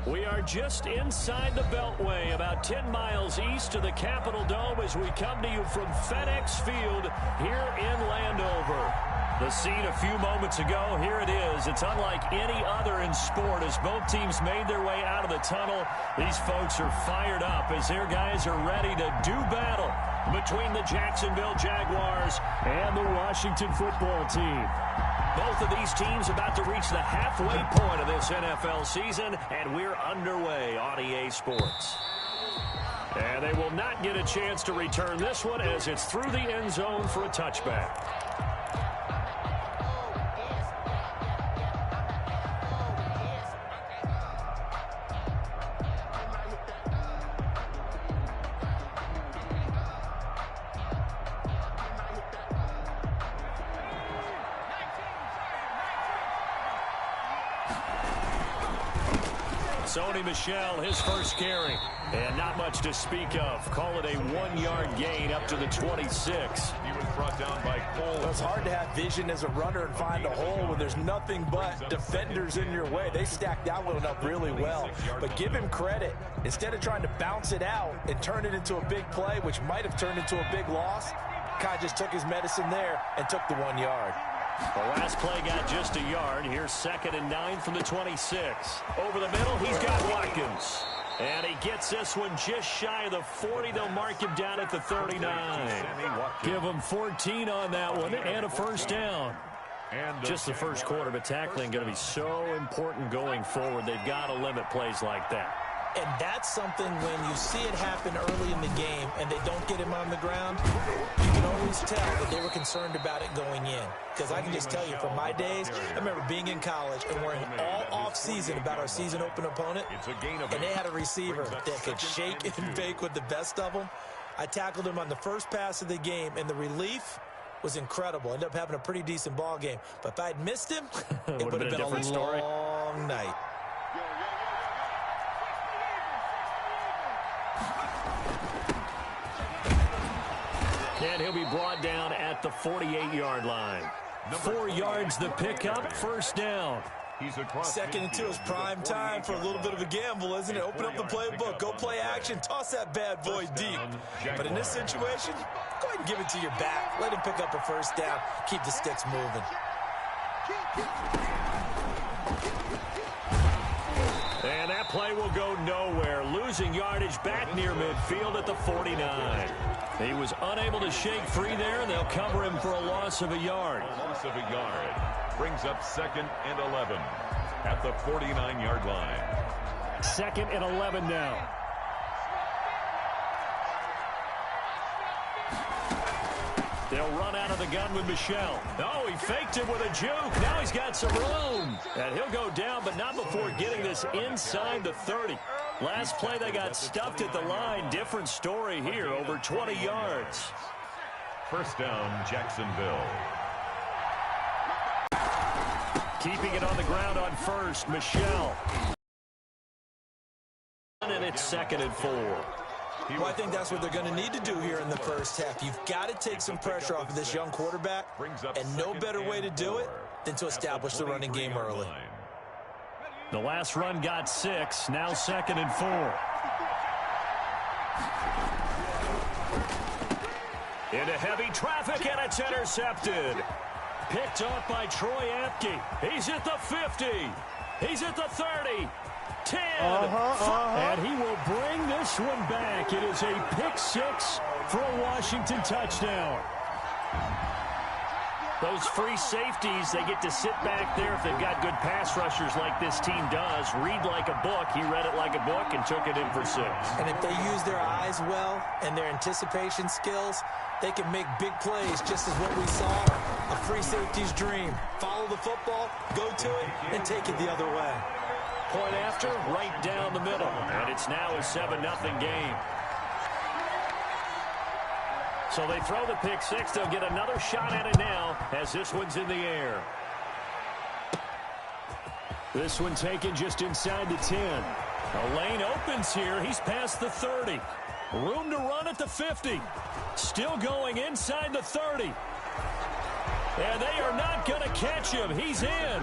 We are just inside the Beltway, about 10 miles east of the Capitol Dome as we come to you from FedEx Field here in Landover. The scene a few moments ago, here it is. It's unlike any other in sport as both teams made their way out of the tunnel. These folks are fired up as their guys are ready to do battle between the Jacksonville Jaguars and the Washington football team. Both of these teams about to reach the halfway point of this NFL season, and we're underway on EA Sports. And they will not get a chance to return this one as it's through the end zone for a touchback. Sony Michel, his first carry. And not much to speak of. Call it a 1-yard gain up to the 26. He was brought down by Cole. Well, it's hard to have vision as a runner and find a hole when there's nothing but defenders in your way. They stacked that one up really well. But give him credit. Instead of trying to bounce it out and turn it into a big play, which might have turned into a big loss, kind of just took his medicine there and took the 1 yard. The last play got just a yard. Here's 2nd and 9 from the 26. Over the middle, he's got Watkins. And he gets this one just shy of the 40. They'll mark him down at the 39. Give him 14 on that one and a first down. Just the first quarter, but tackling going to be so important going forward. They've got to limit plays like that. And that's something when you see it happen early in the game and they don't get him on the ground, you can always tell that they were concerned about it going in. Because I can just tell you from my days, I remember being in college and worrying all off-season about our season open opponent, and they had a receiver that could shake and bake with the best of them. I tackled him on the first pass of the game, and the relief was incredible. Ended up having a pretty decent ball game. But if I had missed him, it would have been a different story. Long night. And he'll be brought down at the 48-yard line. 4 yards the pickup, first down. 2nd and 2 is prime time for a little bit of a gamble, isn't it? Open up the playbook, go play action, toss that bad boy deep. But in this situation, go ahead and give it to your back. Let him pick up a first down, keep the sticks moving. And that play will go nowhere. Losing yardage back near midfield at the 49. He was unable to shake free there, and they'll cover him for a loss of a yard. A loss of a yard brings up 2nd and 11 at the 49-yard line. 2nd and 11 now. They'll run out of the gun with Michel. Oh, he faked it with a juke. Now he's got some room. And he'll go down, but not before getting this inside the 30. Last play, they got stuffed at the line. Different story here, over 20 yards. First down, Jacksonville. Keeping it on the ground on first, Michel. And it's 2nd and 4. Well, I think that's what they're going to need to do here in the first half. You've got to take some pressure off of this young quarterback, and no better way to do it than to establish the running game early. The last run got 6, now 2nd and 4. Into heavy traffic, and it's intercepted. Picked off by Troy Apke. He's at the 50. He's at the 30. 10. And he will bring this one back. It is a pick 6 for a Washington touchdown. Those free safeties, they get to sit back there if they've got good pass rushers like this team does. Read like a book. He read it like a book and took it in for 6. And if they use their eyes well and their anticipation skills, they can make big plays, just as what we saw, a free safety's dream. Follow the football, go to it, and take it the other way. Point after, right down the middle. And it's now a 7-0 game. So they throw the pick 6. They'll get another shot at it now as this one's in the air. This one taken just inside the 10. A lane opens here. He's past the 30. Room to run at the 50. Still going inside the 30. And they are not going to catch him. He's in.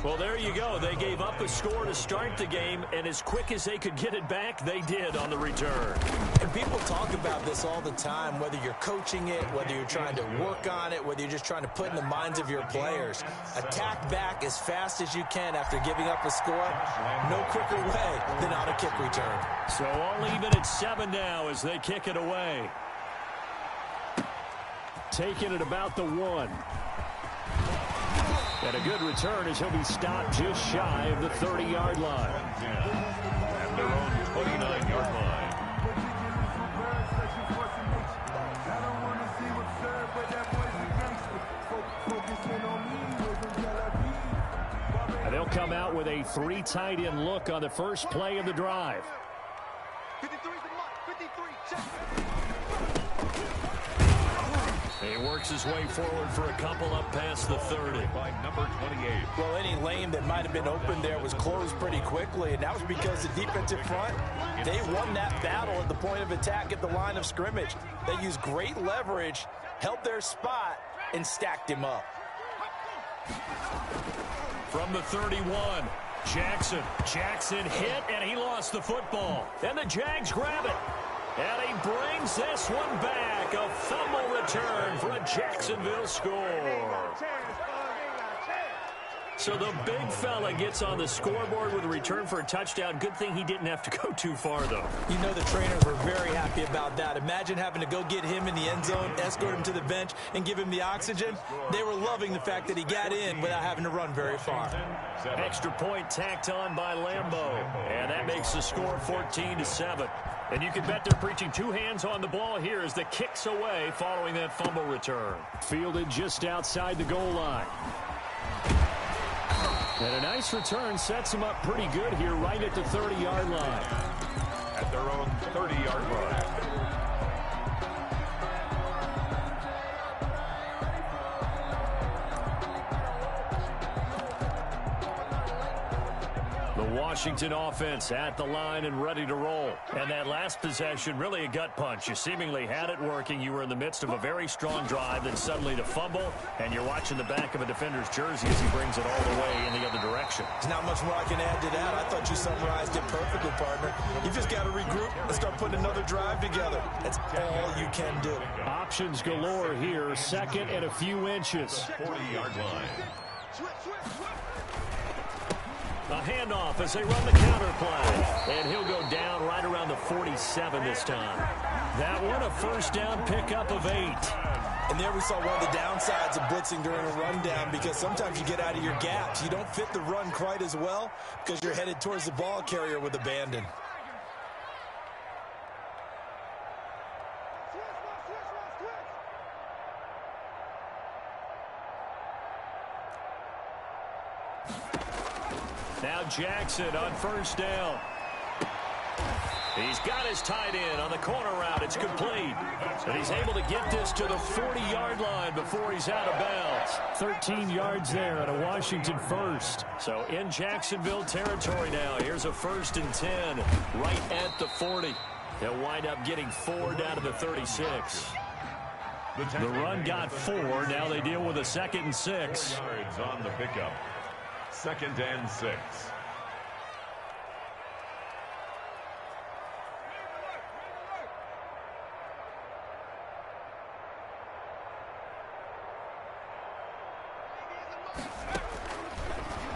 Well, there you go. They gave up a score to start the game, and as quick as they could get it back, they did on the return. And people talk about this all the time, whether you're coaching it, whether you're trying to work on it, whether you're just trying to put in the minds of your players. Attack back as fast as you can after giving up a score. No quicker way than on a kick return. So all even at 7 now as they kick it away. Taking it about the 1. And a good return as he'll be stopped just shy of the 30-yard line. At their own 29-yard line. And they'll come out with a 3 tight end look on the first play of the drive. 53's the mark. 53, check. He works his way forward for a couple up past the 30. By number 28. Well, any lane that might have been open there was closed pretty quickly, and that was because the defensive front, they won that battle at the point of attack at the line of scrimmage. They used great leverage, held their spot, and stacked him up. From the 31, Jackson hit, and he lost the football. And the Jags grab it. And he brings this one back. A fumble return for a Jacksonville score. So the big fella gets on the scoreboard with a return for a touchdown. Good thing he didn't have to go too far, though. You know the trainers were very happy about that. Imagine having to go get him in the end zone, escort him to the bench, and give him the oxygen. They were loving the fact that he got in without having to run very far. Extra point tacked on by Lambeau. And that makes the score 14-7. And you can bet they're preaching 2 hands on the ball here as the kick's away following that fumble return. Fielded just outside the goal line. And a nice return sets him up pretty good here right at the 30-yard line. At their own 30-yard line. The Washington offense at the line and ready to roll. And that last possession, really a gut punch. You seemingly had it working. You were in the midst of a very strong drive, then suddenly the fumble, and you're watching the back of a defender's jersey as he brings it all the way in the other direction. There's not much more I can add to that. I thought you summarized it perfectly, partner. You just got to regroup and start putting another drive together. That's all you can do. Options galore here. Second and a few inches. 40-yard line. A handoff as they run the counter play. And he'll go down right around the 47 this time. That one a first down pickup of 8. And there we saw one of the downsides of blitzing during a rundown, because sometimes you get out of your gaps. You don't fit the run quite as well because you're headed towards the ball carrier with abandon. Now Jackson on first down. He's got his tight end on the corner route. It's complete. And he's able to get this to the 40-yard line before he's out of bounds. 13 yards there at a Washington first. So in Jacksonville territory now. Here's a 1st and 10 right at the 40. They'll wind up getting 4 down to the 36. The run got 4. Now they deal with a 2nd and 6. Yards on the pickup. 2nd and 6.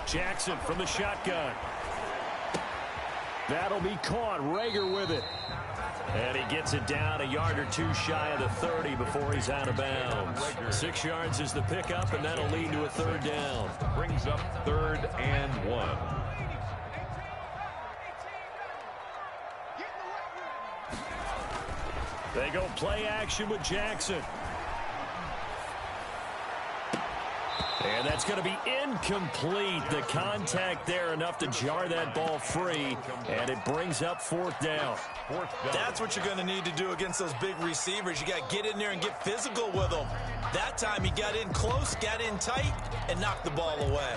Jackson from the shotgun. That'll be caught. Rager with it. And he gets it down a yard or 2 shy of the 30 before he's out of bounds. 6 yards is the pickup, and that'll lead to a 3rd down. Brings up 3rd and 1. They go play action with Jackson. And that's going to be incomplete. The contact there enough to jar that ball free, and it brings up 4th down. That's what you're going to need to do against those big receivers. You got to get in there and get physical with them. That time he got in close, got in tight, and knocked the ball away.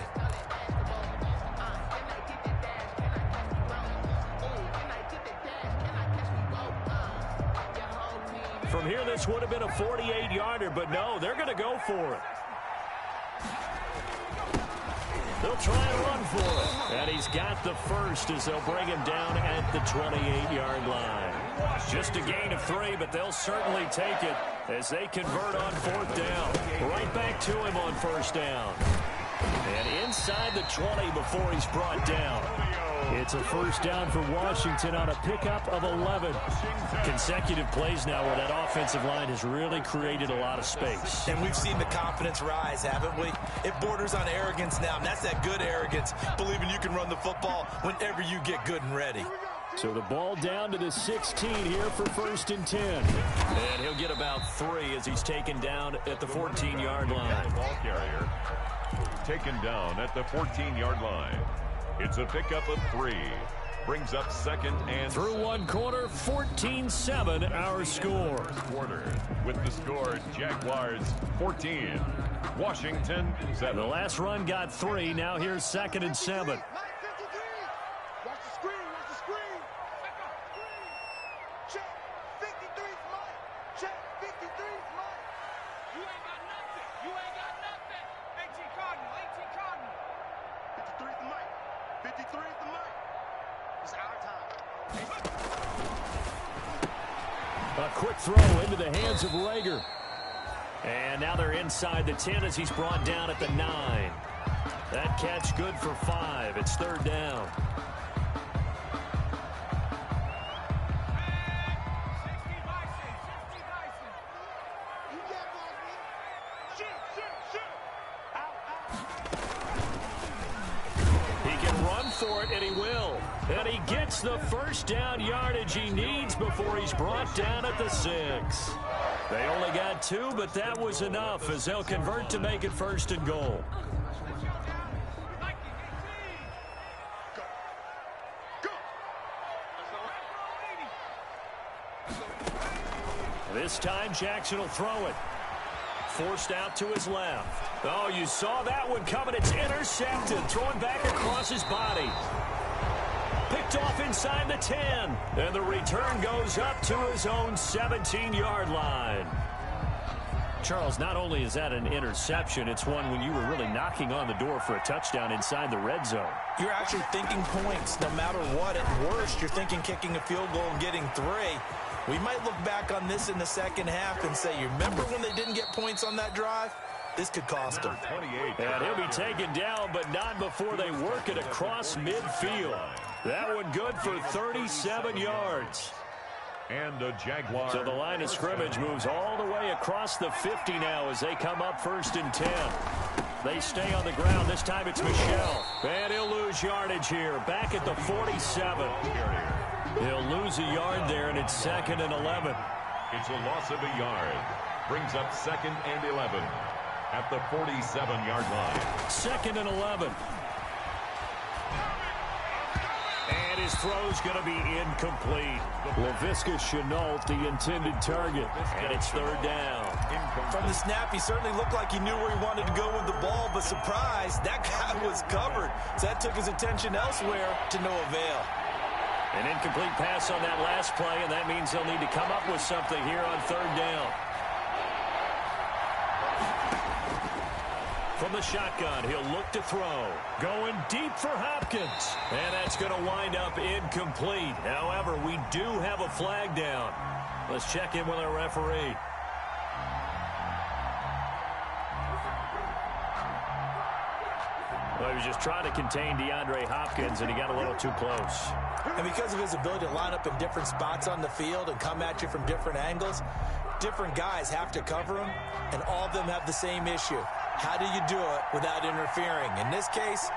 From here, this would have been a 48-yarder, but no, they're going to go for it. They'll try and run for it. And he's got the first as they'll bring him down at the 28-yard line. Just a gain of 3, but they'll certainly take it as they convert on 4th down. Right back to him on 1st down. And inside the 20 before he's brought down. It's a 1st down for Washington on a pickup of 11. Consecutive plays now where that offensive line has really created a lot of space. And we've seen the confidence rise, haven't we? It borders on arrogance now, and that's that good arrogance, believing you can run the football whenever you get good and ready. So the ball down to the 16 here for 1st and 10. And he'll get about 3 as he's taken down at the 14-yard line. Ball carrier taken down at the 14-yard line. It's a pickup of 3. Brings up 2nd and... Through one quarter, 14-7 our score. Quarter with the score, Jaguars 14, Washington 7. The last run got 3. Now here's 2nd and 7. Watch the screen, watch the screen. Check, 53's mine. Check, 53's mine. You ain't got nothing. You ain't got nothing. 18 Cardinal, 18 Cardinal. 53's the mic. 53's the mic. It's our time. A quick throw into the hands of Rager. And now they're inside the 10 as he's brought down at the 9. That catch good for 5. It's 3rd down. He can run for it, and he will. And he gets the 1st down yardage he needs before he's brought down at the 6. They only got 2, but that was enough as they'll convert to make it 1st and goal. This time Jackson will throw it. Forced out to his left. Oh, you saw that one coming. It's intercepted. Thrown back across his body. Picked off inside the 10. And the return goes up to his own 17-yard line. Charles, not only is that an interception, it's one when you were really knocking on the door for a touchdown inside the red zone. You're actually thinking points no matter what. At worst, you're thinking kicking a field goal and getting 3. We might look back on this in the second half and say, you remember when they didn't get points on that drive? This could cost them. And he'll be taken down, but not before they work it across midfield. That one good for 37 yards. And a Jaguar. So the line of scrimmage moves all the way across the 50 now as they come up 1st and 10. They stay on the ground. This time it's Michel. And he'll lose yardage here. Back at the 47. He'll lose a yard there, and it's 2nd and 11. It's a loss of a yard. Brings up 2nd and 11 at the 47-yard line. 2nd and 11. And his throw's going to be incomplete. Laviska Shenault, the intended target. And it's 3rd down. From the snap, he certainly looked like he knew where he wanted to go with the ball, but surprise, that guy was covered. So that took his attention elsewhere to no avail. An incomplete pass on that last play, and that means they'll need to come up with something here on 3rd down. From the shotgun, he'll look to throw. Going deep for Hopkins. And that's going to wind up incomplete. However, we do have a flag down. Let's check in with our referee. Well, he was just trying to contain DeAndre Hopkins, and he got a little too close. And because of his ability to line up in different spots on the field and come at you from different angles, different guys have to cover him, and all of them have the same issue. How do you do it without interfering? In this case,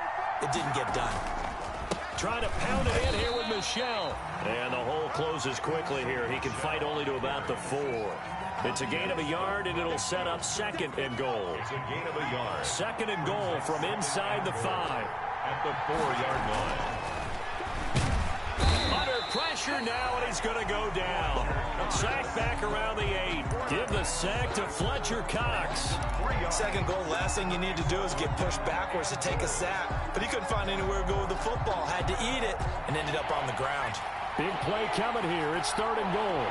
it didn't get done. Trying to pound it in here with Michel. And the hole closes quickly here. He can fight only to about the 4. It's a gain of a yard, and it'll set up 2nd and goal. It's a gain of a yard. 2nd and goal from inside the 5. At the 4-yard line. Under pressure now, and he's going to go down. Sack back around the 8. Give the sack to Fletcher Cox. 2nd goal, last thing you need to do is get pushed backwards to take a sack. But he couldn't find anywhere to go with the football. Had to eat it and ended up on the ground. Big play coming here. It's 3rd and goal.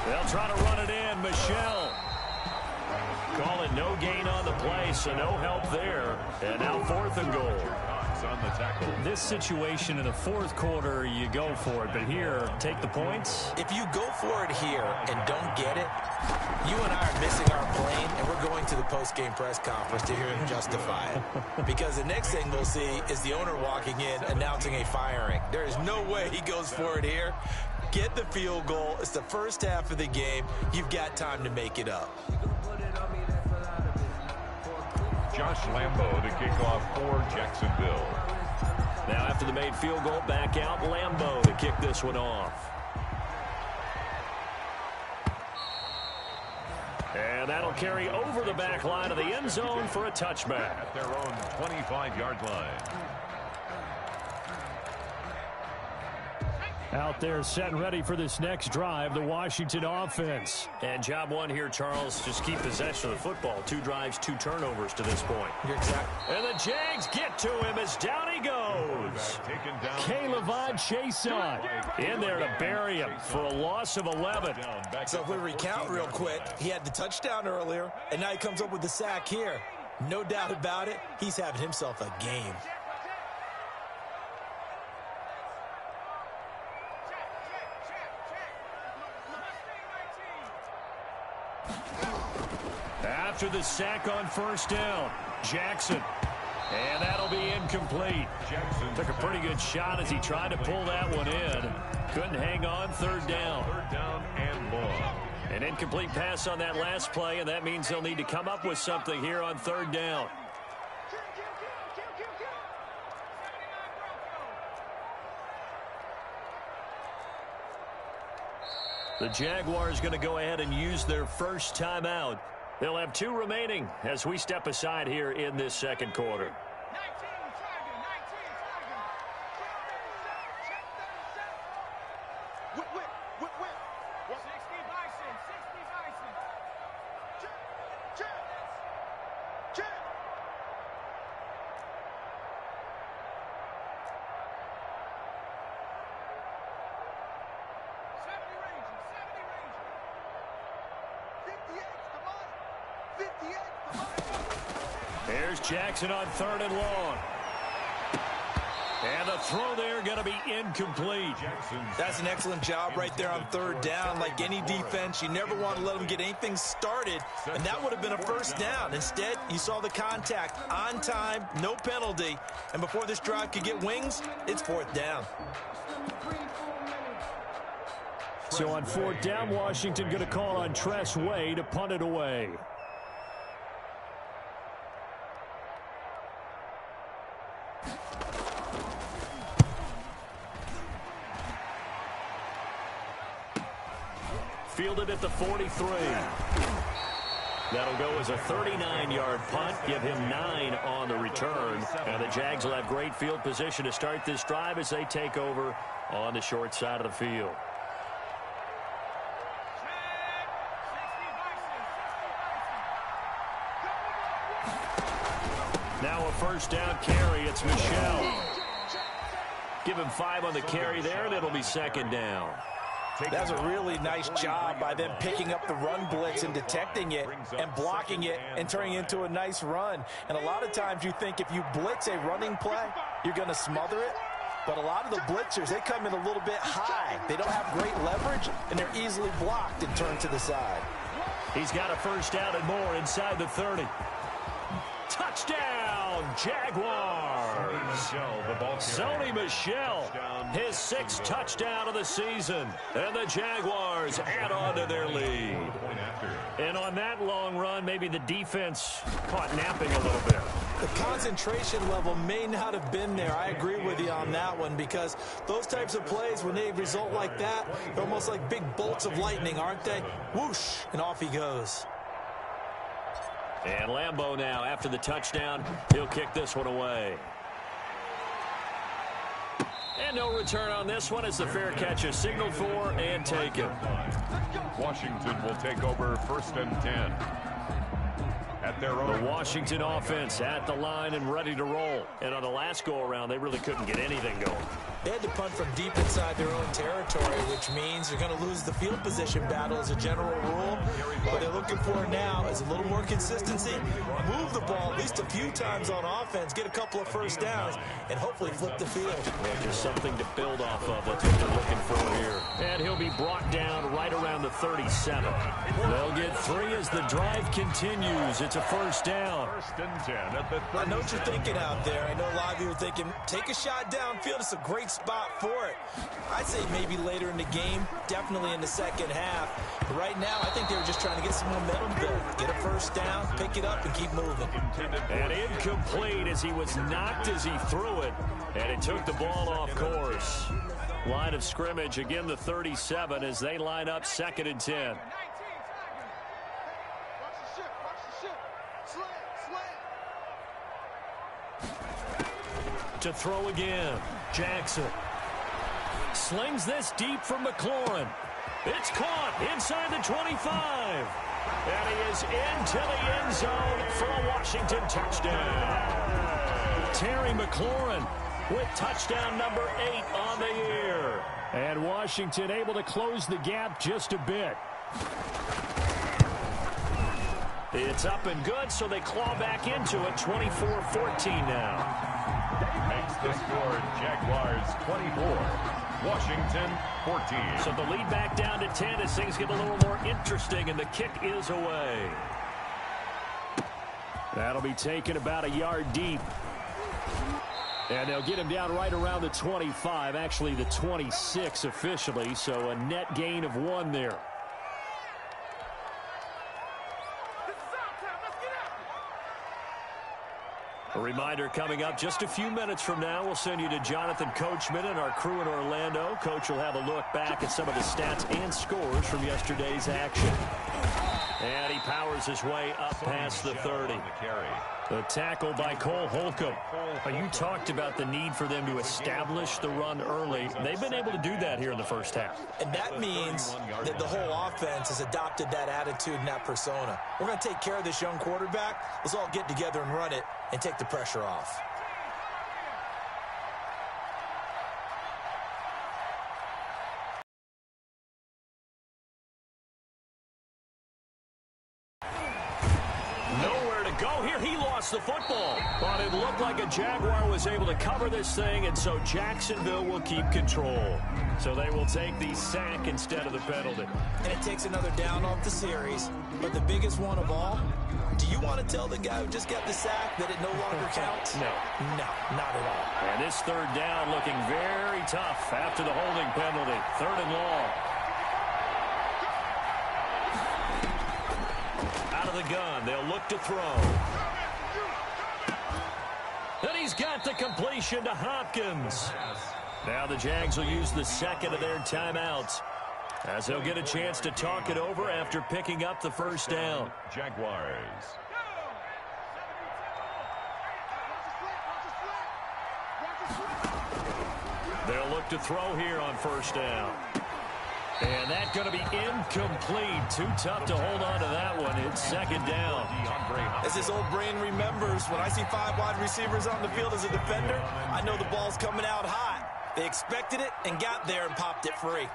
They'll try to run it in. Michel. Call it no gain on the play, so no help there. And now 4th and goal. On the tackle. This situation in the 4th quarter, you go for it. But here, take the points. If you go for it here and don't get it, you and I are missing our plane, and we're going to the post-game press conference to hear him justify it. Because the next thing we'll see is the owner walking in announcing a firing. There is no way he goes for it here. Get the field goal. It's the first half of the game. You've got time to make it up. Josh Lambo to kick off for Jacksonville. Now after the made field goal, back out Lambo to kick this one off. And that'll carry over the back line of the end zone for a touchback. At their own 25-yard line. Out there set and ready for this next drive, the Washington offense. And job one here, Charles, just keep possession of the football. 2 drives, 2 turnovers to this point. You're exactly. And the Jags get to him as down he goes. K'Lavon Chaisson in there to bury him for a loss of 11. So if we recount real quick, he had the touchdown earlier, and now he comes up with the sack here. No doubt about it, he's having himself a game. After the sack on 1st down, Jackson. And that'll be incomplete. Jackson took a pretty good shot as he tried to pull that one in. Couldn't hang on. 3rd down. 3rd down and long. An incomplete pass on that last play, and that means they'll need to come up with something here on 3rd down. The Jaguars going to go ahead and use their first timeout. They'll have 2 remaining as we step aside here in this 2nd quarter. Here's Jackson on 3rd and long. And the throw there going to be incomplete. That's an excellent job right there on 3rd down. Like any defense, you never want to let them get anything started, and that would have been a 1st down. Instead, you saw the contact on time, no penalty, and before this drive could get wings, it's 4th down. So on 4th down, Washington going to call on Tress Way to punt it away. Fielded at the 43. That'll go as a 39-yard punt. Give him 9 on the return. And the Jags will have great field position to start this drive as they take over on the short side of the field. Now a 1st down carry. It's Michel. Give him 5 on the carry there, and it'll be 2nd down. That's a really nice job by them picking up the run blitz and detecting it and blocking it and turning it into a nice run. And a lot of times you think if you blitz a running play, you're going to smother it. But a lot of the blitzers, they come in a little bit high. They don't have great leverage, and they're easily blocked and turned to the side. He's got a 1st down and more inside the 30. Touchdown, Jaguars. Sony Michel, his 6th touchdown of the season. And the Jaguars add on to their lead. And on that long run, maybe the defense caught napping a little bit. The concentration level may not have been there. I agree with you on that one, because those types of plays, when they result like that, they're almost like big bolts of lightning, aren't they? Whoosh, and off he goes. And Lambo now, after the touchdown, he'll kick this one away. And no return on this one as the fair catch is signaled for and taken. Washington will take over 1st and 10. At their own. The Washington offense at the line and ready to roll. And on the last go-around, they really couldn't get anything going. They had to punt from deep inside their own territory, which means you're going to lose the field position battle as a general rule. What they're looking for now is a little more consistency, move the ball at least a few times on offense, get a couple of first downs, and hopefully flip the field. Yeah, just something to build off of. That's what they're looking for here. And he'll be brought down right around the 37. They'll get 3 as the drive continues. It's a first down. First and 10 at the 37. I know what you're thinking out there. I know a lot of you are thinking, take a shot downfield. It's a great spot for it. I'd say maybe later in the game, definitely in the second half. But right now, I think they were just trying to get some momentum built. Get a first down, pick it up, and keep moving. And incomplete as he was knocked as he threw it. And it took the ball off course. Line of scrimmage, again the 37 as they line up 2nd and 10. To throw again, Jackson slings this deep from McLaurin. It's caught inside the 25. And he is into the end zone for a Washington touchdown. Terry McLaurin with touchdown number 8 on the year. And Washington able to close the gap just a bit. It's up and good, so they claw back into it, 24-14 now. Makes the score Jaguars 24. Washington 14. So the lead back down to 10 as things get a little more interesting, and the kick is away. That'll be taken about a yard deep. And they'll get him down right around the 25, actually the 26 officially, so a net gain of 1 there. A reminder coming up just a few minutes from now, we'll send you to Jonathan Coachman and our crew in Orlando. Coach will have a look back at some of the stats and scores from yesterday's action. And he powers his way up past the 30. The tackle by Cole Holcomb. You talked about the need for them to establish the run early. They've been able to do that here in the first half. And that means that the whole offense has adopted that attitude and that persona. We're going to take care of this young quarterback. Let's all get together and run it and take the pressure off. The football, but it looked like a Jaguar was able to cover this thing, and so Jacksonville will keep control. So they will take the sack instead of the penalty. And it takes another down off the series, but the biggest one of all, do you want to tell the guy who just got the sack that it no longer counts? No, not at all. And this 3rd down looking very tough after the holding penalty. 3rd and long. Out of the gun, they'll look to throw. And he's got the completion to Hopkins. Now the Jags will use the 2nd of their timeouts as they'll get a chance to talk it over after picking up the first down. Jaguars. They'll look to throw here on 1st down. And that's going to be incomplete. Too tough to hold on to that one. It's 2nd down. As his old brain remembers, when I see 5 wide receivers on the field as a defender, I know the ball's coming out hot. They expected it and got there and popped it free.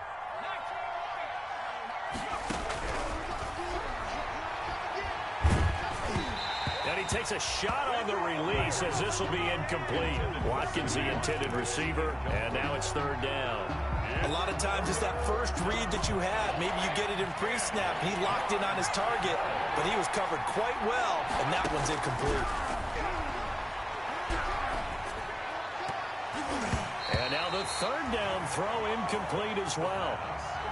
And he takes a shot on the release as this will be incomplete. Watkins, the intended receiver, and now it's 3rd down. A lot of times it's that first read that you had. Maybe you get it in pre-snap. He locked in on his target, but he was covered quite well, and that one's incomplete. And now the 3rd down throw incomplete as well.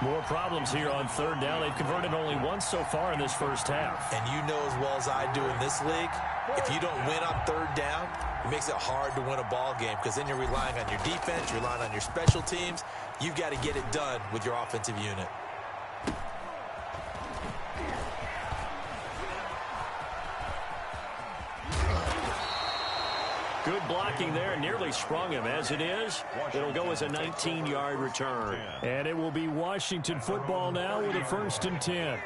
More problems here on 3rd down. They've converted only once so far in this first half. And you know as well as I do in this league, if you don't win on 3rd down, it makes it hard to win a ball game because then you're relying on your defense, you're relying on your special teams. You've got to get it done with your offensive unit. Good blocking there, nearly sprung him. As it is, it'll go as a 19-yard return. And it will be Washington football now with a 1st and 10.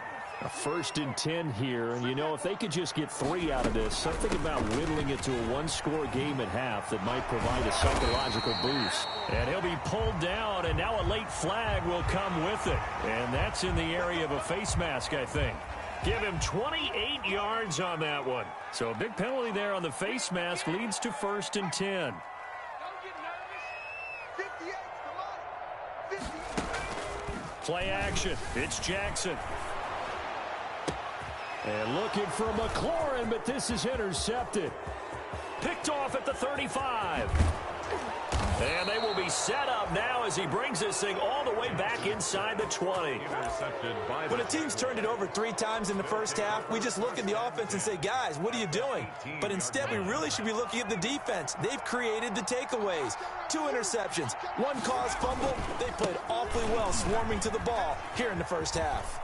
A 1st and 10 here, and you know, if they could just get 3 out of this, something about whittling it to a one-score game at half that might provide a psychological boost. And he'll be pulled down, and now a late flag will come with it. And that's in the area of a face mask, I think. Give him 28 yards on that one. So a big penalty there on the face mask leads to 1st and 10. Play action. It's Jackson. And looking for McLaurin, but this is intercepted. Picked off at the 35. And they will be set up now as he brings this thing all the way back inside the 20. When a team's turned it over 3 times in the first half, we just look at the offense and say, guys, what are you doing? But instead, we really should be looking at the defense. They've created the takeaways. 2 interceptions, 1 caused fumble. They played awfully well swarming to the ball here in the first half.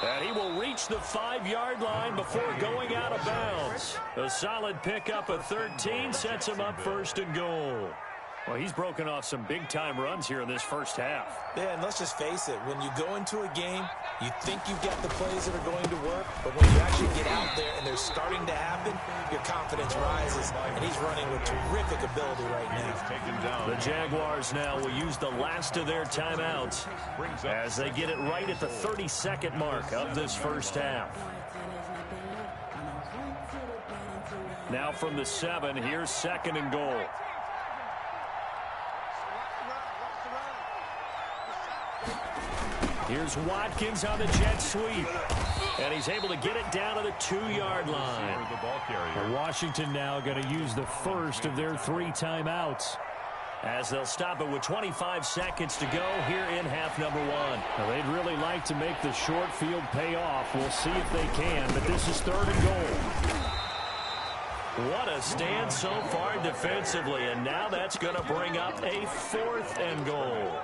And he will reach the 5-yard line before going out of bounds. A solid pickup of 13 sets him up 1st and goal. Well, he's broken off some big-time runs here in this first half. Yeah, and let's just face it. When you go into a game, you think you've got the plays that are going to work, but when you actually get out there and they're starting to happen, your confidence rises, and he's running with terrific ability right now. The Jaguars now will use the last of their timeouts as they get it right at the 32nd mark of this first half. Now from the 7, here's 2nd and goal. Here's Watkins on the jet sweep. And he's able to get it down to the 2-yard line. Washington now going to use the first of their 3 timeouts, as they'll stop it with 25 seconds to go here in half number 1. Now, they'd really like to make the short field pay off. We'll see if they can, but this is 3rd and goal. What a stand so far defensively, and now that's going to bring up a 4th and goal.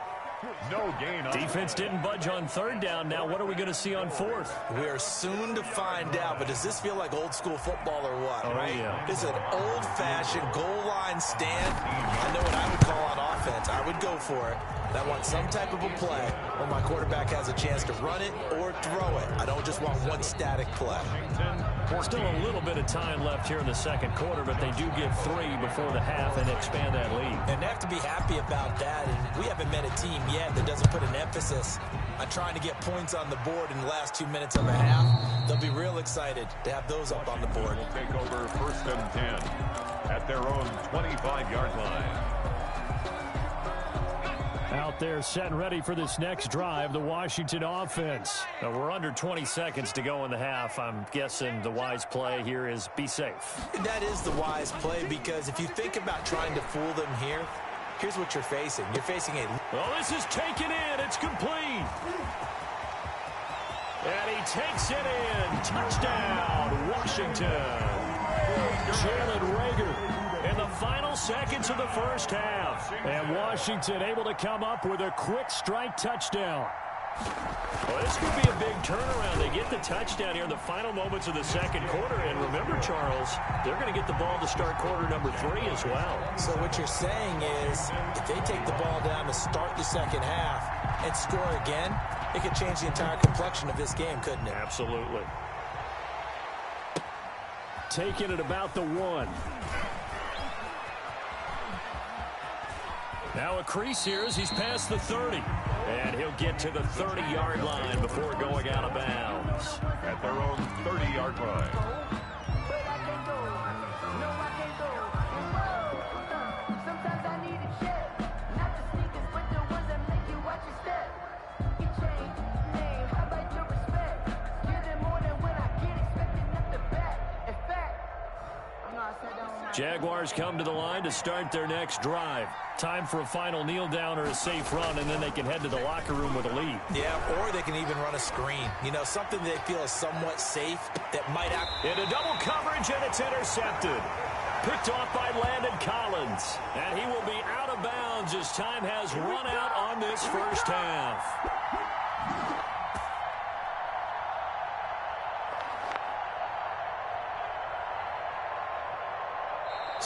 No gain. Defense didn't budge on 3rd down. Now what are we going to see on 4th? We are soon to find out, but does this feel like old school football or what, right? Yeah. This is an old-fashioned goal line stand. I know what I would call on offense. I would go for it. I want some type of a play where my quarterback has a chance to run it or throw it. I don't just want one static play. Still a little bit of time left here in the 2nd quarter, but they do get 3 before the half and expand that lead. And they have to be happy about that. And we haven't met a team yet that doesn't put an emphasis on trying to get points on the board in the last 2 minutes of a half. They'll be real excited to have those up on the board. Will take over 1st and 10 at their own 25-yard line. Out there set and ready for this next drive, the Washington offense. Now we're under 20 seconds to go in the half. I'm guessing the wise play here is be safe. That is the wise play, because if you think about trying to fool them here, here's what you're facing. You're facing a... Well, this is taken in. It's complete. And he takes it in. Touchdown, Washington. Jalen Reagor in the final seconds of the first half. And Washington able to come up with a quick strike touchdown. Well, this could be a big turnaround. They get the touchdown here in the final moments of the 2nd quarter. And remember, Charles, they're going to get the ball to start quarter number 3 as well. So what you're saying is, if they take the ball down to start the 2nd half and score again, it could change the entire complexion of this game, couldn't it? Absolutely. Taking it about the 1. Now a crease here as he's past the 30. And he'll get to the 30-yard line before going out of bounds. At their own 30-yard line. Jaguars come to the line to start their next drive. Time for a final kneel down or a safe run, and then they can head to the locker room with a lead. Yeah, or they can even run a screen. You know, something they feel is somewhat safe that might act. Into double coverage, and it's intercepted. Picked off by Landon Collins. And he will be out of bounds as time has run out on this first half.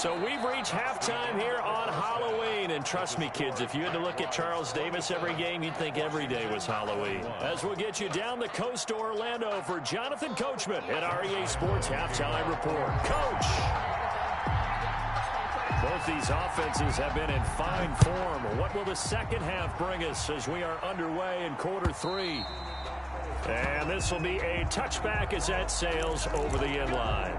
So we've reached halftime here on Halloween. And trust me, kids, if you had to look at Charles Davis every game, you'd think every day was Halloween. As we'll get you down the coast to Orlando for Jonathan Coachman at REA Sports Halftime Report. Coach! Both these offenses have been in fine form. What will the second half bring us as we are underway in quarter three? And this will be a touchback as that sails over the end line.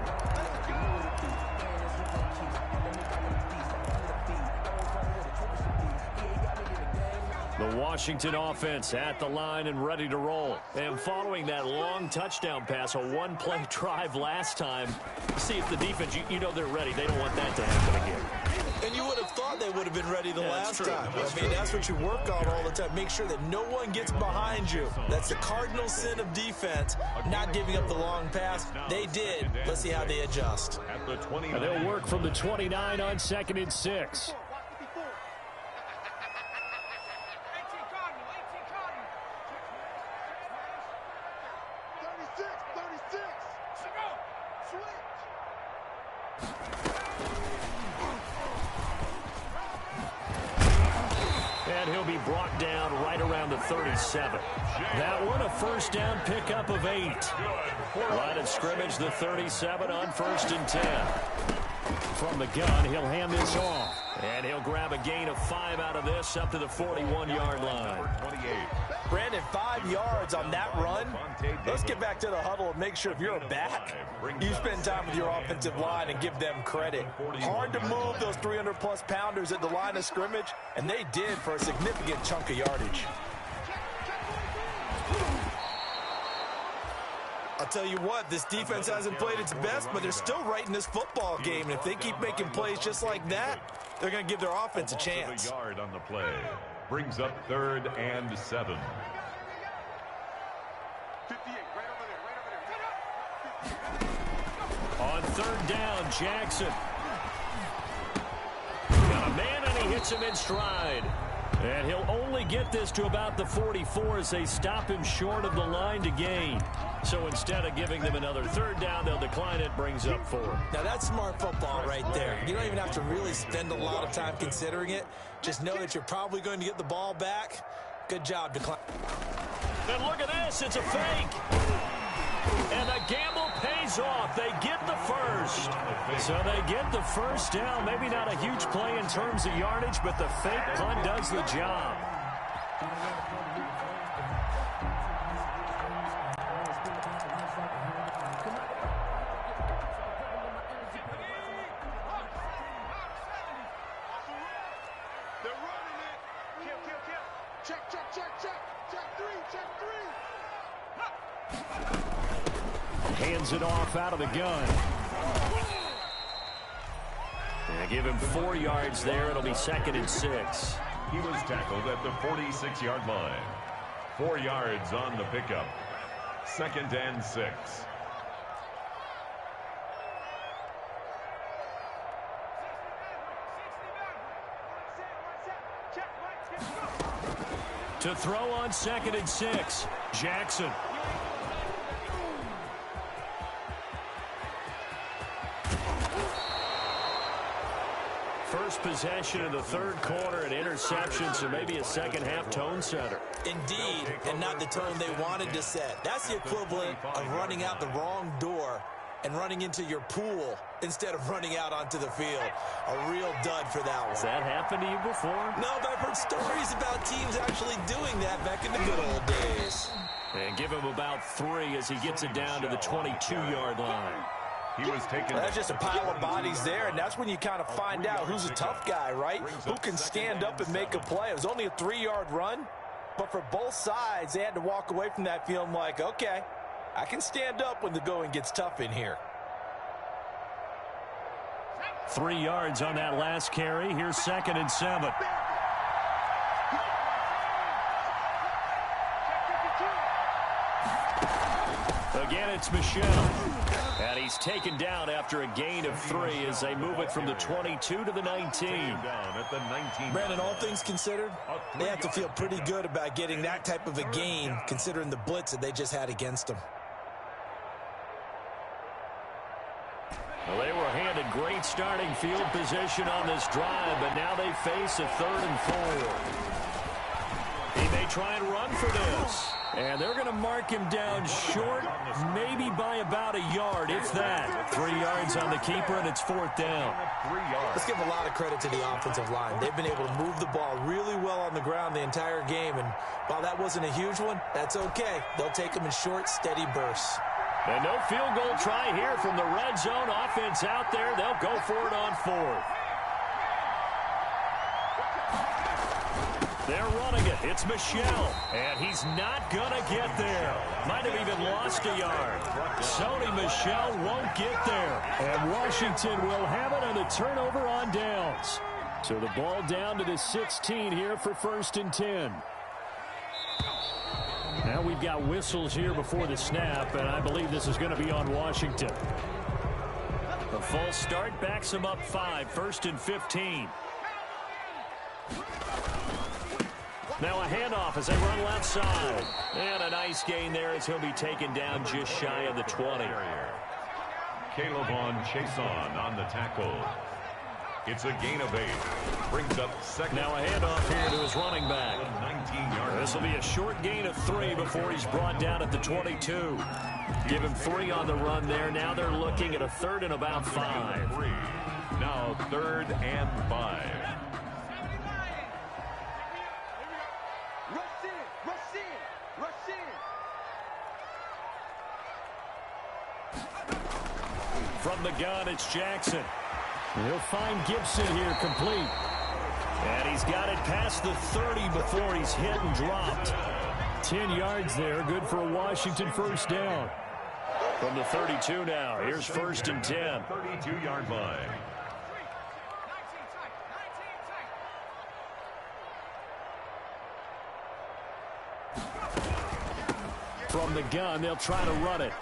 The Washington offense at the line and ready to roll. And following that long touchdown pass, a one-play drive last time, see if the defense, you know they're ready. They don't want that to happen again. And you would have thought they would have been ready the last time. That's That's what you work on all the time. Make sure that no one gets behind you. That's the cardinal sin of defense, not giving up the long pass. They did. Let's see how they adjust. And they'll work from the 29 on 2nd and 6. And he'll be brought down right around the 37. That one, a first down pickup of 8. Line of scrimmage, the 37 on 1st and 10. From the gun, he'll hand this off. And he'll grab a gain of 5 out of this up to the 41-yard line. Brandon, 5 yards on that run. Let's get back to the huddle and make sure if you're a back, you spend time with your offensive line and give them credit. Hard to move those 300-plus pounders at the line of scrimmage, and they did for a significant chunk of yardage. I'll tell you what, this defense hasn't played its best, but they're still right in this football game. And if they keep making plays just like that, they're going to give their offense a chance. Yard on the play. Brings up 3rd and 7. 58, right over there. On 3rd down, Jackson. Got a man, and he hits him in stride. And he'll only get this to about the 44 as they stop him short of the line to gain. So instead of giving them another 3rd down, they'll decline it, brings up 4. Now, that's smart football right there. You don't even have to really spend a lot of time considering it. Just know that you're probably going to get the ball back. Good job, decline. And look at this. It's a fake. And the gamble pays off. They get the first. So they get the first down. Maybe not a huge play in terms of yardage, but the fake punt does the job. They're running it. Kill. Check. Check 3. Hands it off out of the gun. And give him 4 yards there. It'll be 2nd and 6. He was tackled at the 46-yard line. 4 yards on the pickup. 2nd and 6. To throw on 2nd and 6, Jackson. First possession of the 3rd quarter, an interception, so maybe a second-half tone setter. Indeed, and not the tone they wanted to set. That's the equivalent of running out the wrong door and running into your pool instead of running out onto the field. A real dud for that one. Has that happened to you before? No, but I've heard stories about teams actually doing that back in the good old days. And give him about 3 as he gets it down to the 22-yard line. He was taken. That's just a pile of bodies there, and that's when you kind of find out who's a tough guy, right? Who can stand up and make a play. It was only a 3-yard run, but for both sides, they had to walk away from that feeling like, okay, I can stand up when the going gets tough in here. 3 yards on that last carry. Here's 2nd and 7. Again, it's Michelle. And he's taken down after a gain of 3 as they move it from the 22 to the 19. Brandon, all things considered, they have to feel pretty good about getting that type of a gain considering the blitz that they just had against them. Well, they were handed great starting field position on this drive, but now they face a 3rd and 4. He may try and run for this. And they're going to mark him down short, maybe by about a yard, if that. 3 yards on the keeper, and it's 4th down. Let's give a lot of credit to the offensive line. They've been able to move the ball really well on the ground the entire game, and while that wasn't a huge one, that's okay. They'll take them in short, steady bursts. And no field goal try here from the red zone. Offense out there. They'll go for it on 4th. They're running it. It's Michel. And he's not going to get there. Might have even lost a yard. Sony Michel won't get there. And Washington will have it on the turnover on downs. So the ball down to the 16 here for 1st and 10. Now we've got whistles here before the snap, and I believe this is going to be on Washington. A false start backs him up 5, 1st and 15. Now a handoff as they run left side. And a nice gain there as he'll be taken down just shy of the 20. Caleb Chason on the tackle. It's a gain of 8. Brings up 2nd. Now a handoff here to his running back. 19-yard. This will be a short gain of 3 before he's brought down at the 22. Give him 3 on the run there. Now they're looking at a 3rd and about 5. Now 3rd and 5. From the gun, it's Jackson. He'll find Gibson here complete. And he's got it past the 30 before he's hit and dropped. 10 yards there, good for a Washington 1st down. From the 32 now, here's 1st and 10. 32-yard line. From the gun, they'll try to run it.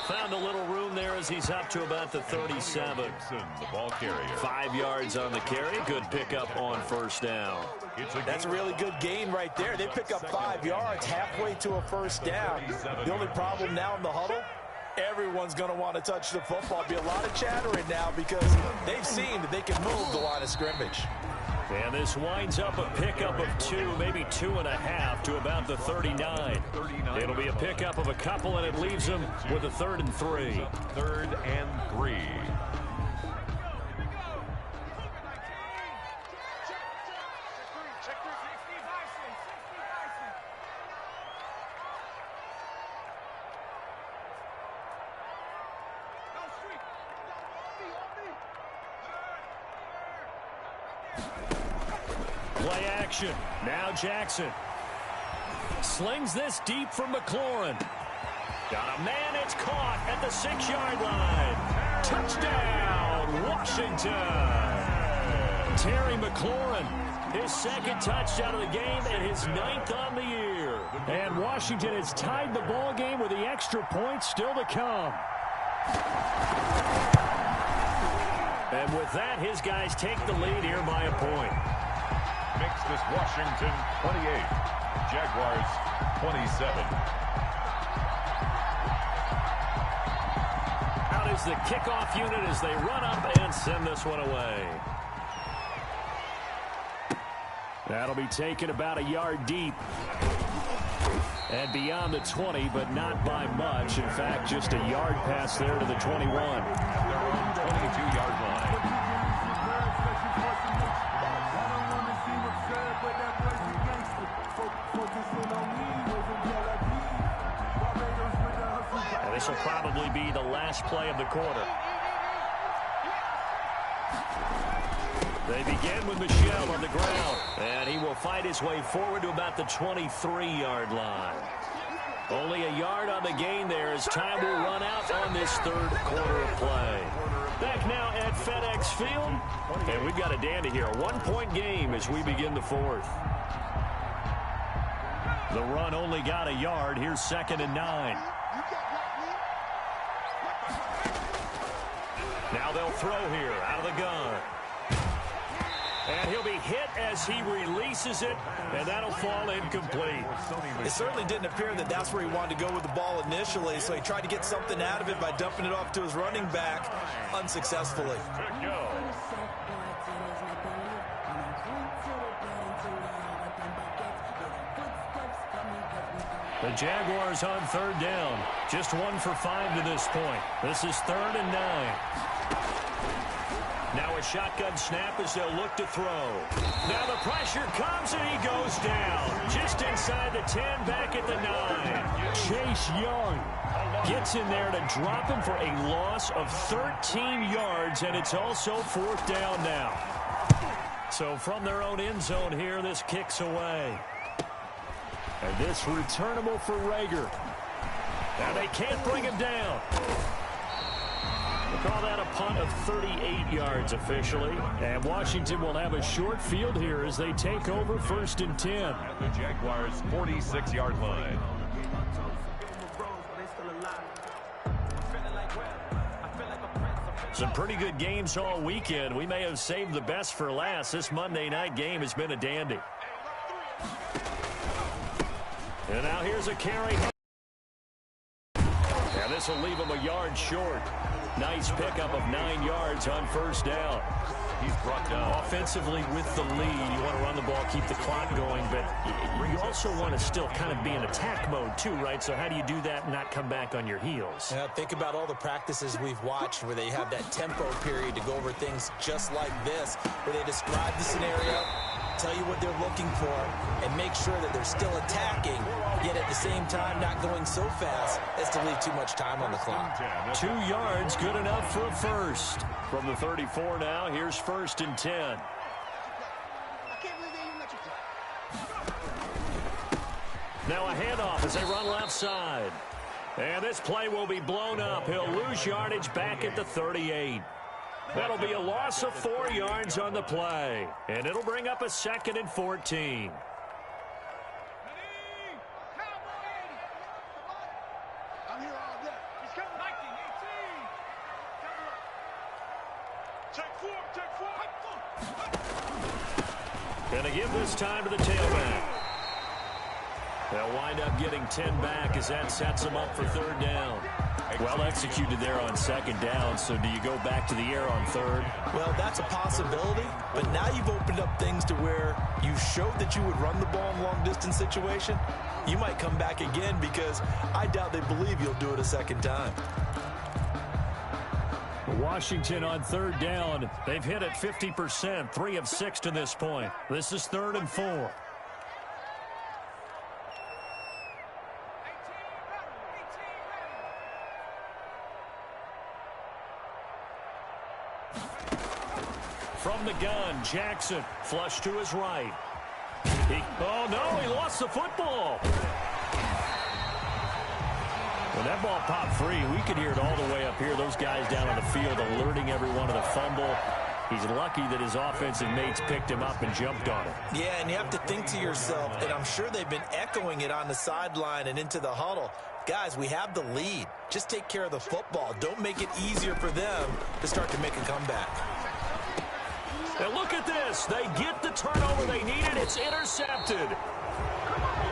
Found a little room there as he's up to about the 37. Gibson, the ball carrier. 5 yards on the carry. Good pickup on 1st down. That's a really good gain right there. They pick up 5 yards halfway to a 1st down. The only problem now in the huddle, everyone's going to want to touch the football. Be a lot of chattering now because they've seen that they can move the line of scrimmage. And this winds up a pickup of 2, maybe 2.5 to about the 39. It'll be a pickup of a couple, and it leaves them with a 3rd and 3. 3rd and 3. Play action. Now Jackson. Slings this deep from McLaurin. Got a man, it's caught at the 6-yard line. Touchdown, Washington. Terry McLaurin, his 2nd touchdown of the game and his 9th on the year. And Washington has tied the ball game with the extra point still to come. And with that, his guys take the lead here by a point. Makes this Washington 28. Jaguars 27. Out is the kickoff unit as they run up and send this one away. That'll be taken about a yard deep. And beyond the 20, but not by much. In fact, just a yard pass there to the 21. Their own 22-yard line. And this will probably be the last play of the quarter. They begin with Michel on the ground, and he will fight his way forward to about the 23-yard line. Only a yard on the gain there as time will run out on this 3rd quarter of play. Back now at FedEx Field, and we've got a dandy here. A 1-point game as we begin the 4th. The run only got a yard. Here's 2nd and 9. Now they'll throw here out of the gun. And he'll be hit as he releases it, and that'll fall incomplete. It certainly didn't appear that that's where he wanted to go with the ball initially, so he tried to get something out of it by dumping it off to his running back unsuccessfully. Good go. The Jaguars on third down. Just 1 for 5 to this point. This is 3rd and 9. Now a shotgun snap as they'll look to throw. Now the pressure comes and he goes down. Just inside the 10, back at the 9. Chase Young gets in there to drop him for a loss of 13 yards, and it's also 4th down now. So from their own end zone here, this kicks away. And this returnable for Rager. Now they can't bring him down. We'll call that a punt of 38 yards officially. And Washington will have a short field here as they take over 1st and 10. At the Jaguars' 46-yard line. Some pretty good games all weekend. We may have saved the best for last. This Monday night game has been a dandy. And now here's a carry. And this will leave him a yard short. Nice pickup of 9 yards on 1st down. He's brought down. Offensively with the lead, you want to run the ball, keep the clock going, but you also want to still kind of be in attack mode too, right? So how do you do that and not come back on your heels? Yeah, think about all the practices we've watched where they have that tempo period to go over things just like this, where they describe the scenario, tell you what they're looking for, and make sure that they're still attacking, yet at the same time not going so fast as to leave too much time on the clock. 2 yards, good enough for a first. From the 34 now, here's 1st and 10. Now a handoff as they run left side. And this play will be blown up. He'll lose yardage back at the 38. That'll be a loss of 4 yards on the play. And it'll bring up a 2nd and 14. I'm here all day. He's coming. 19, 18. Check 4, check 4. Gonna give this time to the tailback. They'll wind up getting 10 back as that sets them up for 3rd down. Well executed there on 2nd down, so do you go back to the air on 3rd? Well, that's a possibility, but now you've opened up things to where you showed that you would run the ball in long-distance situation. You might come back again because I doubt they believe you'll do it a 2nd time. Washington on 3rd down. They've hit it 50%, 3 of 6 to this point. This is 3rd and 4. From the gun, Jackson, flush to his right. Oh, no, he lost the football. When that ball popped free, we could hear it all the way up here. Those guys down on the field alerting everyone of the fumble. He's lucky that his offensive mates picked him up and jumped on him. Yeah, and you have to think to yourself, and I'm sure they've been echoing it on the sideline and into the huddle. Guys, we have the lead. Just take care of the football. Don't make it easier for them to start to make a comeback. And look at this. They get the turnover they needed. It's intercepted.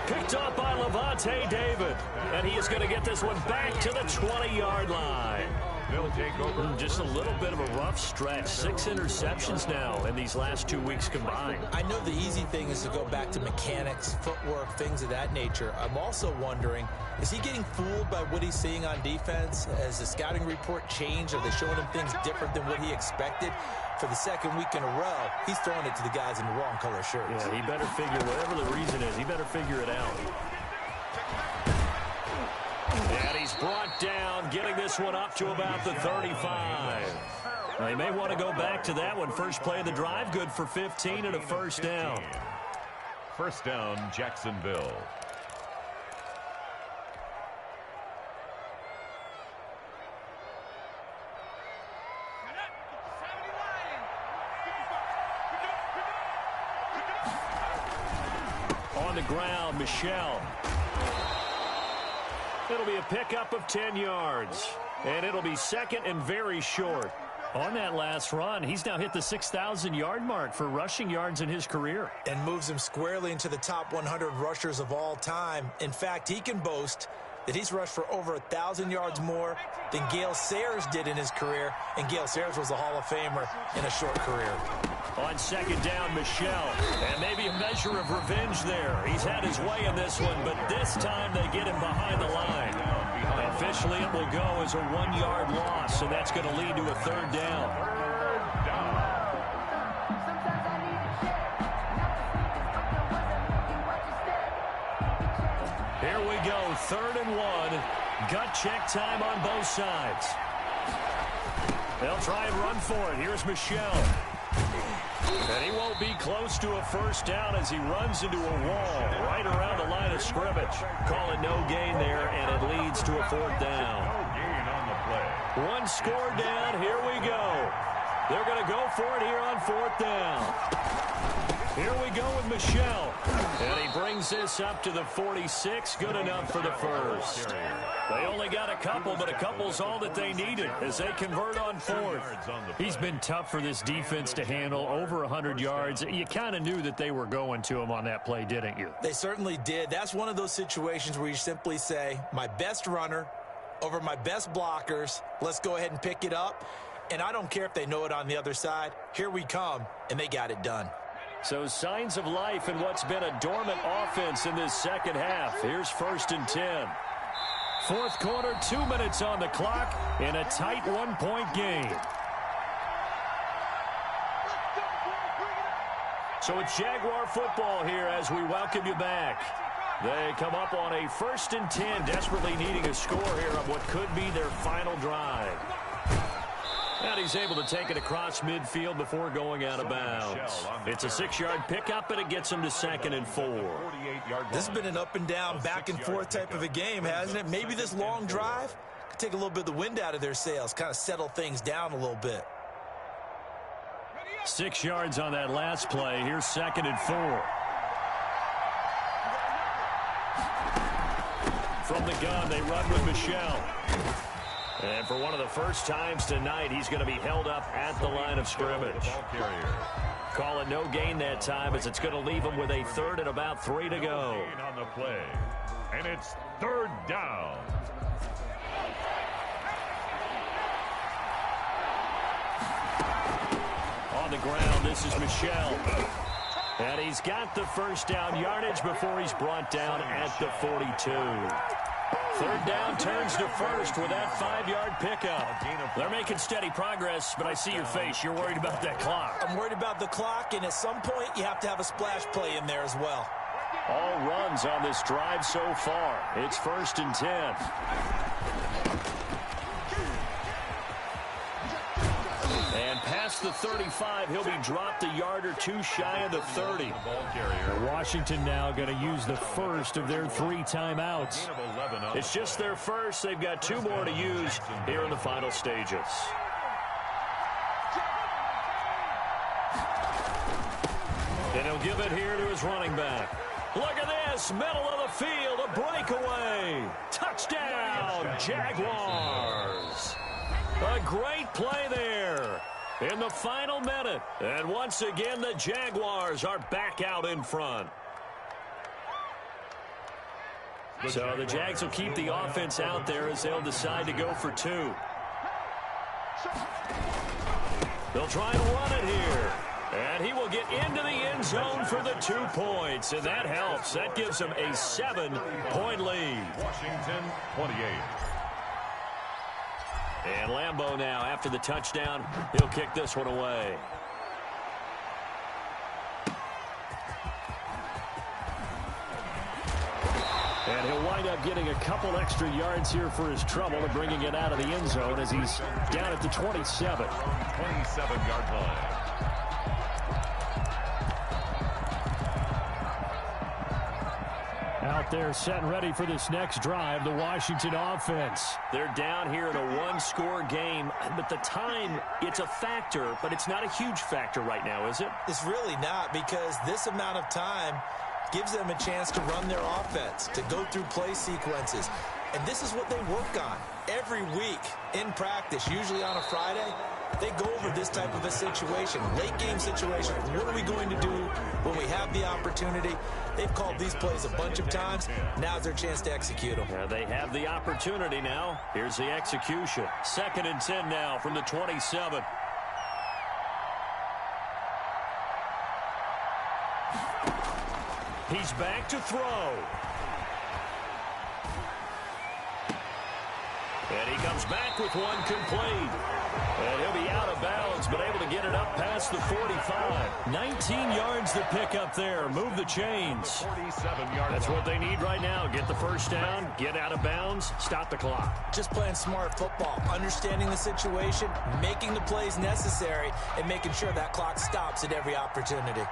Picked up by Levante David. And he is going to get this one back to the 20-yard line. They'll take over. Just a little bit of a rough stretch. 6 interceptions now in these last 2 weeks combined. I know the easy thing is to go back to mechanics, footwork, things of that nature. I'm also wondering, is he getting fooled by what he's seeing on defense? Has the scouting report changed? Are they showing him things different than what he expected? For the 2nd week in a row, he's throwing it to the guys in the wrong color shirts. Yeah, he better figure, whatever the reason is, he better figure it out. And he's brought down, getting this one up to about the 35. They may want to go back to that one. First play of the drive, good for 15 and a 1st down. 1st down, Jacksonville. On the ground, Michelle. It'll be a pickup of 10 yards. And it'll be 2nd and very short. On that last run, he's now hit the 6,000-yard mark for rushing yards in his career. And moves him squarely into the top 100 rushers of all time. In fact, he can boast that he's rushed for over 1,000 yards more than Gale Sayers did in his career. And Gale Sayers was a Hall of Famer in a short career. On second down, Michelle. And maybe a measure of revenge there. He's had his way in this one, but this time they get him behind the line. Officially, it will go as a 1-yard loss, and that's going to lead to a third down. Here we go, 3rd and 1. Gut check time on both sides. They'll try and run for it. Here's Michelle. And he won't be close to a first down as he runs into a wall right around the line of scrimmage. Call it no gain there, and it leads to a 4th down. No gain on the play. One score down. Here we go. They're going to go for it here on 4th down. Here we go with Michelle. And he brings this up to the 46. Good enough for the first. They only got a couple, but a couple's all that they needed as they convert on 4th. He's been tough for this defense to handle, over 100 yards. You kind of knew that they were going to him on that play, didn't you? They certainly did. That's one of those situations where you simply say, my best runner over my best blockers. Let's go ahead and pick it up. And I don't care if they know it on the other side. Here we come, and they got it done. So signs of life in what's been a dormant offense in this second half. Here's 1st and 10. 4th quarter, 2 minutes on the clock in a tight 1-point game. So it's Jaguar football here as we welcome you back. They come up on a 1st and 10, desperately needing a score here on what could be their final drive. And he's able to take it across midfield before going out of bounds. It's a 6-yard pickup, and it gets him to 2nd and 4. This has been an up-and-down, back-and-forth type of a game, hasn't it? Maybe this long drive could take a little bit of the wind out of their sails, kind of settle things down a little bit. 6 yards on that last play. Here's 2nd and 4. From the gun, they run with Michelle. And for one of the first times tonight, he's going to be held up at the line of scrimmage. Call it no gain that time as it's going to leave him with a 3rd and about 3 to go. On the play. And it's 3rd down. On the ground, this is Michelle. And he's got the first down yardage before he's brought down at the 42. 3rd down turns to 1st with that 5-yard pickup. They're making steady progress, but I see your face. You're worried about that clock. I'm worried about the clock, and at some point you have to have a splash play in there as well. All runs on this drive so far. It's 1st and 10. And past the 35, he'll be dropped a yard or two shy of the 30. Washington now going to use the first of their 3 timeouts. It's just their first. They've got 2 more to use here in the final stages. And he'll give it here to his running back. Look at this, middle of the field, a breakaway. Touchdown, Jaguars. A great play there in the final minute. And once again, the Jaguars are back out in front. So the Jags will keep the offense out there as they'll decide to go for 2. They'll try and run it here. And he will get into the end zone for the 2 points. And that helps. That gives him a 7-point lead. Washington 28. And Lambeau now, after the touchdown, he'll kick this one away. And he'll wind up getting a couple extra yards here for his trouble and bringing it out of the end zone as he's down at the 27. 27-yard line. Out there set and ready for this next drive, the Washington offense. They're down here in a 1-score game, but the time, it's a factor, but it's not a huge factor right now, is it? It's really not, because this amount of time gives them a chance to run their offense, to go through play sequences. And this is what they work on every Every week in practice, usually on a Friday, they go over this type of a situation, late game situation. What are we going to do when we have the opportunity? They've called these plays a bunch of times. Now's their chance to execute them. Yeah, they have the opportunity now. Here's the execution. 2nd and 10 now from the 27. He's back to throw. And he comes back with one complete. And he'll be out of bounds, but able to get it up past the 45. 19 yards to pick up there. Move the chains. 47-yard That's what they need right now. Get the first down, get out of bounds, stop the clock. Just playing smart football, understanding the situation, making the plays necessary, and making sure that clock stops at every opportunity.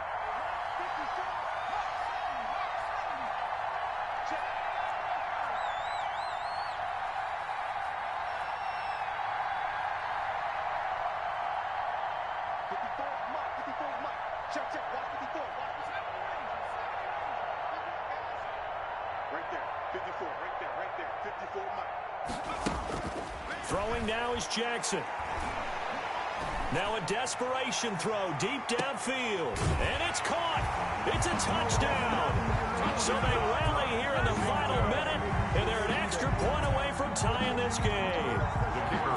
Throwing now is Jackson. Now a desperation throw deep downfield. And it's caught. It's a touchdown. So they rally here in the final minute, and they're an extra point away from tying this game.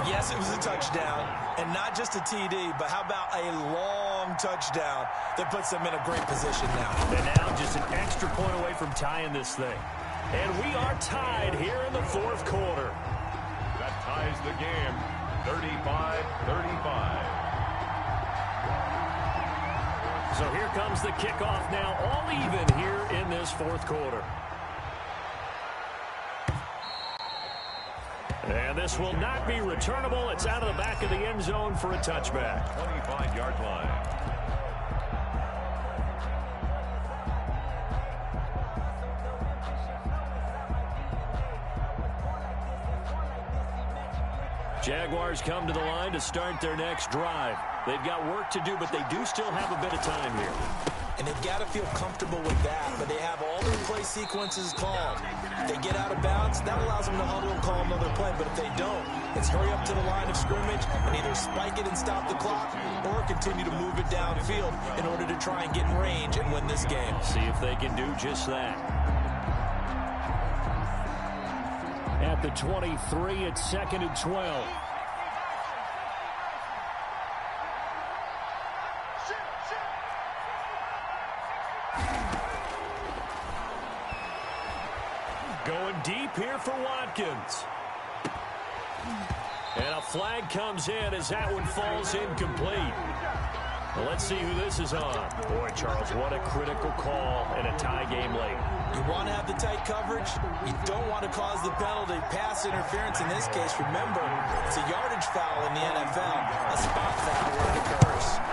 Yes, it was a touchdown, and not just a TD, but how about a long touchdown that puts them in a great position now. And now just an extra point away from tying this thing. And we are tied here in the 4th quarter. That ties the game, 35-35. So here comes the kickoff now, all even here in this 4th quarter. And this will not be returnable. It's out of the back of the end zone for a touchback. 25-yard line. Jaguars come to the line to start their next drive. They've got work to do, but they do still have a bit of time here. And they've got to feel comfortable with that, but they have all their play sequences called. If they get out of bounds, that allows them to huddle and call another play, but if they don't, it's hurry up to the line of scrimmage and either spike it and stop the clock or continue to move it downfield in order to try and get in range and win this game. See if they can do just that. At the 23, it's 2nd and 12. Going deep here for Watkins. And a flag comes in as that one falls incomplete. Well, let's see who this is on. Boy, Charles, what a critical call in a tie game late. You want to have the tight coverage. You don't want to cause the penalty. Pass interference in this case, remember, it's a yardage foul in the NFL. A spot foul when it occurs.